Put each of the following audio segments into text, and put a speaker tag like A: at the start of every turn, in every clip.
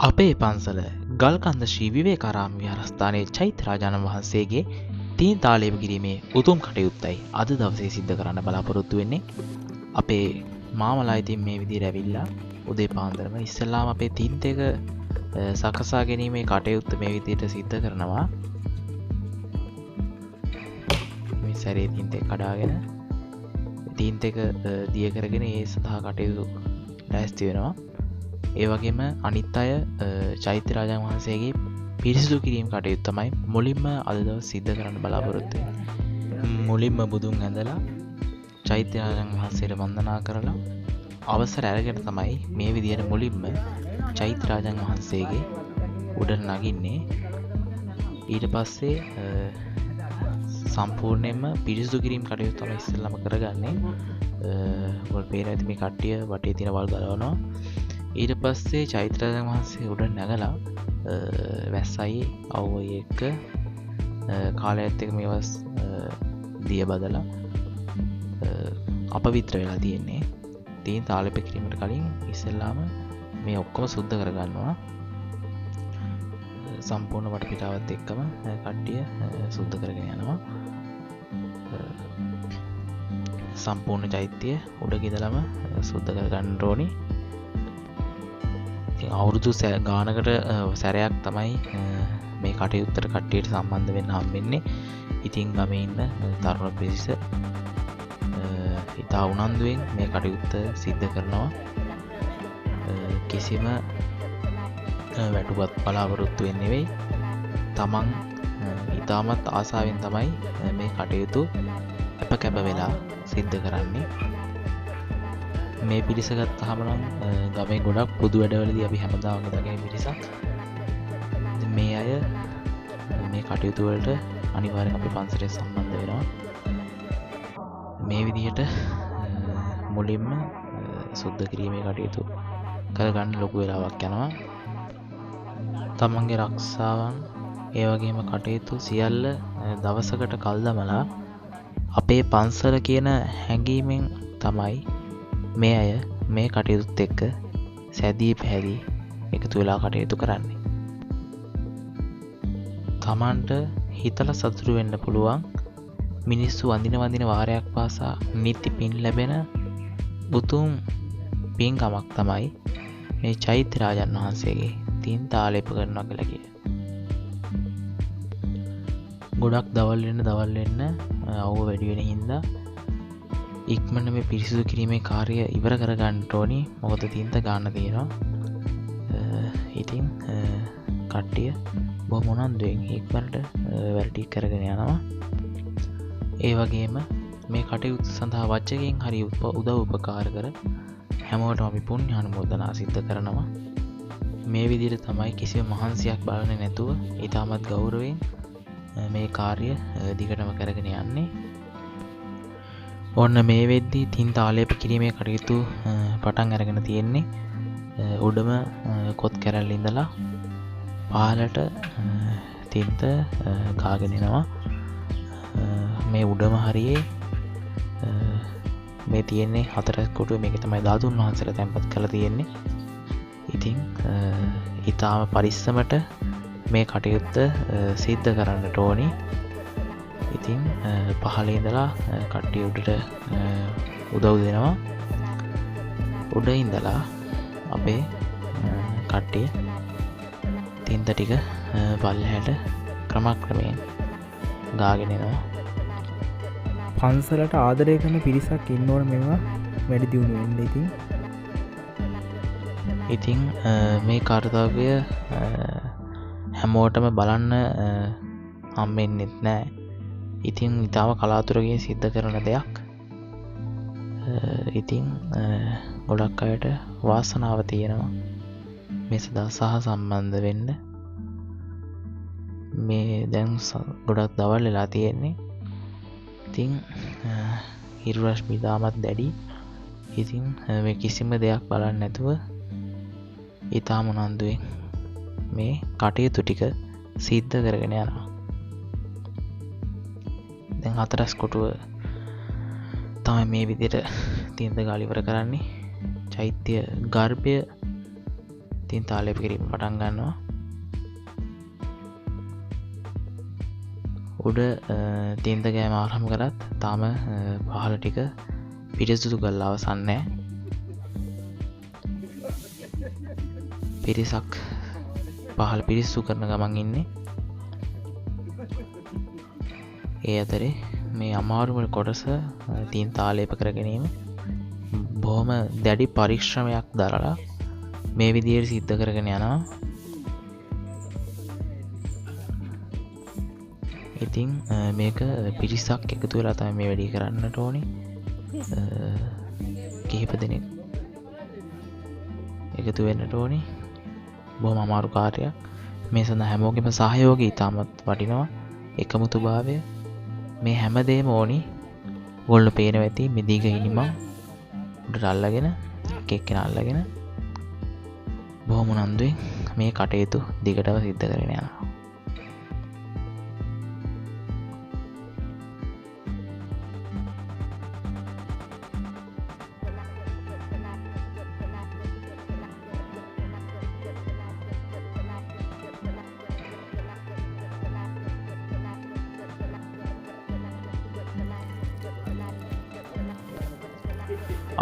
A: අපේ පන්සල ගල්කන්ද ශ්‍රී විවේකාරාම විහාරස්ථානයේ චෛත්‍ය රාජාණන් වහන්සේගේ තීන් තාලේප කිරීමේ උතුම් කටයුත්තයි අද දවසේ සිද්ධ කරන්න බලාපොරොත්තු වෙන්නේ. අපේ මාමලා ඉතින් මේ විදිහට ඇවිල්ලා උදේ පාන්දරම ඉස්සෙල්ලාම අපේ තීන්ත එක සකසා ගැනීමේ කටයුත්ත මේ විදිහට සිද්ධ කරනවා. මේ සැරේ තීන්ත එක කඩාගෙන තීන්ත එක දිය කරගෙන ඒ සඳහා කටයුතු ලෑස්ති වෙනවා. ඒ වගේම අනිත් අය චෛත්‍ය රාජාණන් වහන්සේගේ පිරිසිදු කිරීම කටයුත්ත තමයි මුලින්ම අද දවස් සිද්ධ කරන්න බලාපොරොත්තු වෙන්නේ. මුලින්ම බුදුන් ඇඳලා චෛත්‍ය රාජාණන් වහන්සේට වන්දනා කරලා අවසර අරගෙන තමයි මේ විදිහට මුලින්ම චෛත්‍ය රාජාණන් වහන්සේගේ උඩට නගින්නේ. ඊට පස්සේ සම්පූර්ණයෙන්ම පිරිසිදු කිරීම කටයුත්ත තමයි ඉස්සෙල්ලාම කරගන්නේ. වල් පේන ඇති මේ කට්ටිය වටේ තියෙන වල් ගලවනවා. ඊට පස්සේ චෛත්‍ය රාජාණන් වහන්සේ උඩ නැගලා වැස්සයි අවුවයි එක්ක කාලයත් එක්ක මේවස් දිය බදලා අපවිත්‍ර වෙලා තියෙන්නේ. තීන් තාලෙප කිරීමට කලින් ඉස්සෙල්ලාම මේ ඔක්කොම සුද්ධ කරගන්නවා. සම්පූර්ණ වටපිටාවත් එක්කම කට්ටිය සුද්ධ කරගෙන යනවා. සම්පූර්ණ චෛත්‍යය උඩ ගෙදලම සුද්ධ කරගන්න ඕනි. අවුරුදු ගානකට සැරයක් තමයි මේ කටයුත්තට කට්ටියට සම්බන්ධ වෙන්න හම්බෙන්නේ. ඉතින් ගමේ ඉන්න තරුණ පිරිස ඉතා උනන්දුවෙන් මේ කටයුත්ත සිද්ධ කරනවා. කිසිම වැටුපත් බලාපොරොත්තු වෙන්නේ නෙවෙයි. තමන් ඉතාමත් ආසාවෙන් තමයි මේ කටයුතු කැප වෙලා සිද්ධ කරන්නේ. මේ පිරිස ගත්තාම නම් ගමේ ගොඩක් පොදු වැඩවලදී අපි හැමදාම දකින පිරිසක්. මේ අය මේ කටයුතු වලට අනිවාර්යෙන් අපි පන්සලේ සම්බන්ධ වෙනවා. මේ විදිහට මුලින්ම සුද්ධ කිරීමේ කටයුතු කරගන්න ලොකු වෙලාවක් යනවා. තමන්ගේ රක්ෂාවන් ඒ වගේම කටයුතු සියල්ල දවසකට කල් දමලා අපේ පන්සල කියන හැඟීමෙන් තමයි මේ අය මේ කටයුතුත් එක්ක සැදී පැහැදී එකතු වෙලා කටයුතු කරන්නේ. තමන්ට හිතලා සතුටු වෙන්න පුළුවන් මිනිස්සු වඳින වාරයක් පාසා නිති පින් ලැබෙන උතුම් පින්කමක් තමයි මේ චෛත්‍ය රාජාණන් වහන්සේගේ තීන් තාලේප කරනවා කියලා කියන්නේ. ගොඩක් දවල් වෙන්න අවුව වැඩි වෙන හින්දා ඉක්මන මේ පිරිසිදු කිරීමේ කාර්ය ඉවර කරගන්න ඕනි. මොකද තීන්ත ගන්න තියෙනවා. ඉතින් කට්ටිය බොහොම උනන්දුවෙන් ඉක්මනට වැඩ ටික කරගෙන යනවා. ඒ වගේම මේ කටයුතු සඳහා වචකයෙන් හරි උදව් උපකාර කර හැමෝටම අපි පුණ්‍ය අනුමෝදනා සිද්ධ කරනවා. මේ විදිහට තමයි කිසිම මහන්සියක් බලන්නේ නැතුව ඊටමත් ගෞරවයෙන් මේ කාර්ය දිගටම කරගෙන යන්නේ. ඔන්න මේ වෙද්දී තින් තාලේප කිරීමේ කටයුතු පටන් අරගෙන තියෙන්නේ. උඩම කොත් කැරල්ල ඉඳලා පහළට තින්ත ගාගෙන එනවා. මේ උඩම හරියේ මේ තියෙන්නේ හතර කොටුව. මේක තමයි ධාතුන් වහන්සේලා තැන්පත් කරලා තියෙන්නේ. ඉතින් ඊටාම පරිස්සමට මේ කටයුත්ත සිද්ධ කරන්නට ඕනි. ඉතින් පහළේ ඉඳලා කට්ටිය උඩට උදව් දෙනවා. උඩ ඉඳලා අපේ කට්ටිය තින්ත ටික පල්ලෙහාට ක්‍රමක්‍රමයෙන් ගාගෙන එනවා.
B: පන්සලට ආදරය කරන පිරිසක් ඉන්න ඕන මේවා වැඩි දියුණු වෙන්න.
A: ඉතින් මේ කාර්යය හැමෝටම බලන්න හම්බෙන්නෙත් නෑ. ඉතින් ඉතාම කලාතුරකින් සිද්ධ කරන දෙයක්. ඉතින් ගොඩක් අයට වාසනාව තියෙනවා මේ සදා සහ සම්බන්ධ වෙන්න. මේ දැන් ගොඩක් දවල් වෙලා තියෙන්නේ. ඉතින් හිරු රශ්මි ඉතාමත් දැඩි. ඉතින් මේ කිසිම දෙයක් බලන්න නැතුව ඉතාම උනන්දුවෙන් මේ කටයුතු ටික සිද්ධ කරගෙන යනවා. දැන් හතරස් කොටුව තමයි මේ විදිහට තින්ත ගාල ඉවර කරන්නේ. චෛත්‍ය ගර්භය තින් තාලේප කිරීම පටන් ගන්නවා. උඩ තින්ත ගෑම ආරම්භ කරත් තාම පහළ ටික පිරිසිදු කරලා අවසන් නැහැ. පිරිසක් පහළ පිරිසිදු කරන ගමන් ඉන්නේ. ඒ අතරේ මේ අමාරුම කොටස තින් තාලේප කර ගැනීම බොහොම දැඩි පරිශ්‍රමයක් දරලා මේ විදිහට සිද්ධ කරගෙන යනවා. ඉතින් මේක පිරිසක් එකතු වෙලා තමයි මේ වැඩේ කරන්නට ඕනේ. කිහිප දෙනෙක් එකතු වෙන්නට ඕනේ. බොහොම අමාරු කාර්යයක්. මේ සඳහා හැමෝගෙම සහයෝගය ඉතාමත් වටිනවා. එකමුතුභාවය මේ හැමදේම ඕනි. ඔයගොල්ලෝ පේනවා ඇති මේ දීග හිනිමන් උඩට අල්ලගෙන එක්කෙනා අල්ලගෙන බොහොම උනන්දුවෙන් මේ කටයුතු දිගටම සිද්ධ කරගෙන යනවා.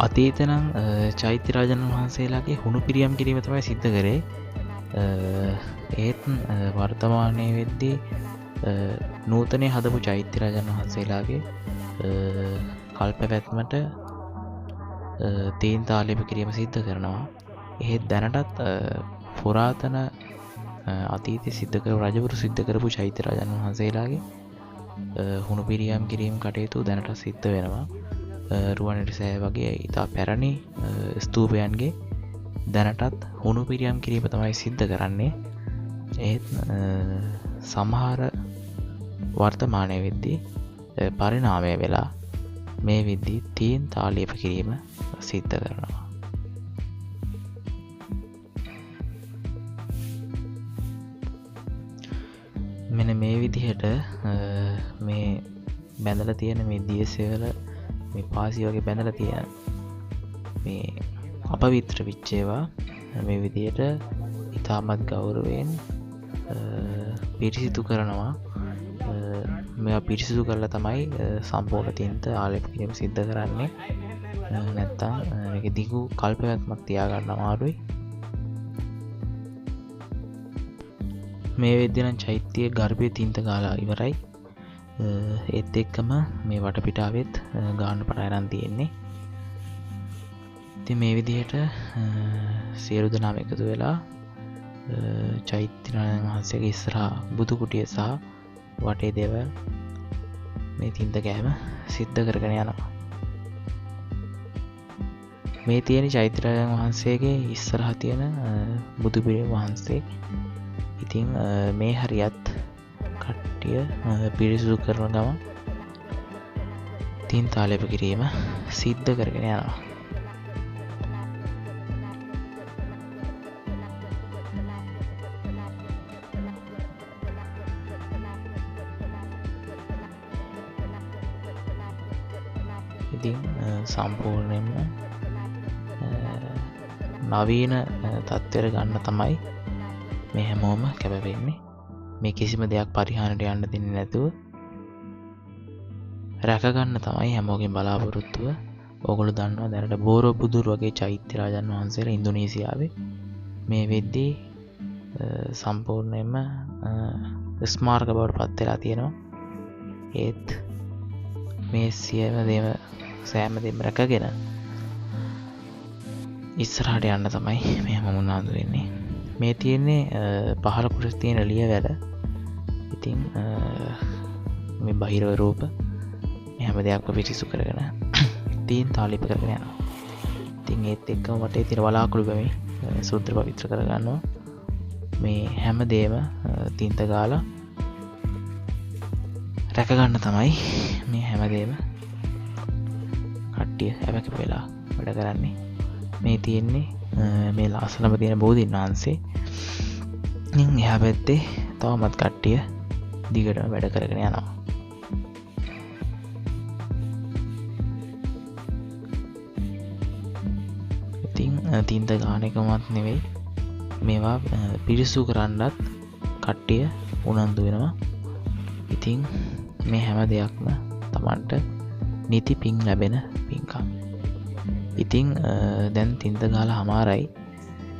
A: අතීතනම් චෛත්‍ය රාජන් වහන්සේලාගේ හුණු පිරියම් කිරීම තමයි සිද්ධ කරේ. ඒත් වර්තමානයේ වෙද්දී නූතනය හදපු චෛත්‍ය රාජන් වහන්සේලාගේ කල්පැවැත්මට තීන් තාලේප කිරීම සිද්ධ කරනවා. එහෙත් දැනටත් පුරාතන අතීතයේ සිද්ධ කරපු රජවරු සිද්ධ කරපු චෛත්‍ය රාජන් වහන්සේලාගේ හුණු පිරියම් කිරීම කටයුතු දැනට සිද්ධ වෙනවා. රුවන්වැලි සෑය වගේ ඉතා පැරණි ස්තූපයන්ගේ දැනටත් හුණු පිරියම් කිරීම තමයි සිද්ධ කරන්නේ. ඒත් සමහර වර්තමානය වෙද්දී පරිණාමය වෙලා මේ විද්දී තීන් තාලේප කිරීම සිද්ධ කරනවා. මෙන්න මේ විදිහට මේ බැඳලා තියෙන මේ දියසෙවල මේ පාසි වගේ බැඳලා තියෙන මේ අපවිත්‍ර විච්චේවා මේ විදිහට ඉතාමත් ගෞරවයෙන් පිරිසිදු කරනවා. මේවා පිරිසිදු කරලා තමයි සම්පූර්ණ තින්ත ආලේප කිරීම සිද්ධ කරන්නේ. නැත්තම් මේක දිගු කල්පයක් තියාගන්න අමාරුයි. මේ වෙද්දී නම් චෛත්‍ය ගර්භයේ තින්ත ගාලා ඉවරයි. ඒත් එක්කම මේ වටපිටාවෙත් ගාන්න පටන් තියෙන්නේ. ඉතින් මේ විදිහට සියලු දෙනාම එකතු වෙලා චෛත්‍ය වහන්සේගේ ඉස්සරහා බුදු කුටිය සහ වටේ දේවල් මේ තින්ත ගෑම සිද්ධ කරගෙන යනවා. මේ තියෙන චෛත්‍ය වහන්සේගේ ඉස්සරහා තියෙන බුදු පිළිම වහන්සේ. ඉතින් මේ හරියත් කට්ටිය පිරිසිදු කරන ගම තින් තාලේප කිරීම සිද්ධ කරගෙන යනවා. ඉතින් සම්පූර්ණයෙන්ම නවීන තත්ත්වයට ගන්න තමයි මේ හැමෝම කැපවෙන්නේ. මේ කිසිම දෙයක් පරිහානියට යන්න දෙන්නේ නැතුව රැකගන්න තමයි හැමෝගෙන් බලාපොරොත්තුව. ඕගොල්ලෝ දන්නවා දැනට බෝරොබුදුර වගේ චෛත්‍ය රාජන් වහන්සේලා ඉන්දුනීසියාවේ මේ වෙද්දී සම්පූර්ණයෙන්ම ස්මාරක බවට පත් වෙලා තියෙනවා. ඒත් මේ සෑම දෙම රැකගෙන ඉස්සරහට යන්න තමයි මේ හැමෝම උනන්දු වෙන්නේ. මේ තියෙන්නේ පහළ කොටස තියෙන එළිය වැඩ. ඉතින් මේ බහිරව රූප මේ හැම දෙයක්ම පිරිසිදු කරගෙන තීන් තාලේප කරගෙන යනවා. ඉතින් ඒත් එක්කම වටේ තියෙන වලාකුළු බැමි සුද්ධ පවිත්‍ර කරගන්නවා. මේ හැම දෙයක්ම තින්ත ගාලා රැක ගන්න තමයි මේ හැම දෙයක්ම කට්ටිය හැමක වෙලා වැඩ කරන්නේ. මේ තියෙන්නේ මේ ලාසනම තියෙන බෝධීන් වහන්සේ. ඉතින් එහා පැත්තේ තවමත් කට්ටිය දිගටම වැඩ කරගෙන යනවා. ඉතින් තින්ත ගාන එකමත් නෙවෙයි මේවා පිරිසු කරන්නත් කට්ටිය උනන්දු වෙනවා. ඉතින් මේ හැම දෙයක්ම තමන්ට නිති පින් ලැබෙන පින්කම්. ඉතින් දැන් තින්ද ගාලා හමාරයි.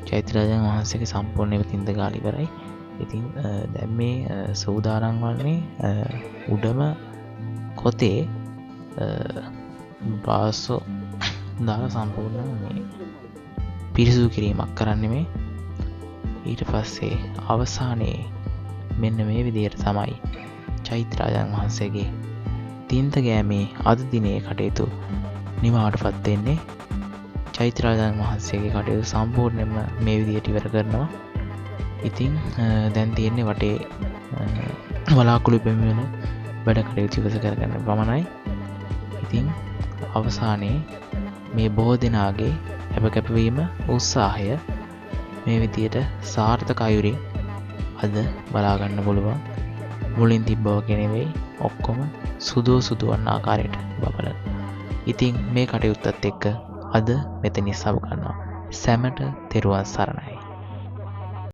A: චෛත්‍යරාජන් වහන්සේගේ සම්පූර්ණව තින්ද ගාලා ඉවරයි. ඉතින් දැන් මේ සූදානම් වන්නේ උඩම කොතේ බාසෝ දාලා සම්පූර්ණ මේ පිරිසුදු කිරීමක් කරන්නේ මේ. ඊට පස්සේ අවසානයේ මෙන්න මේ විදිහට තමයි චෛත්‍යරාජන් වහන්සේගේ තින්ත ගෑමේ අද දිනේ කටයුතු නිමාවටපත් වෙන්නේ. චෛත්‍යරාජන් වහන්සේගේ කටයුතු සම්පූර්ණයෙන්ම මේ විදිහට ඉවර කරනවා. ඉතින් දැන් තියෙන්නේ වටේ වලාකුළු බැමිවෙන වැඩ කටයුතු ඉවස කරගන්න පමණයි. ඉතින් අවසානයේ මේ බොහෝ දෙනාගේ කැපකැපවීම උත්සාහය මේ විදියට සාර්ථක අයුරින් අද බලාගන්න පුළුවන්. මුලින් තිබ්බව නෙවෙයි ඔක්කොම සුදු වන්න ආකාරයට බබලන. ඉතින් මේ කටයුත්තත් එක්ක අද මෙතනින් සබ කරනවා. සැමට තෙරුවන් සරණයි.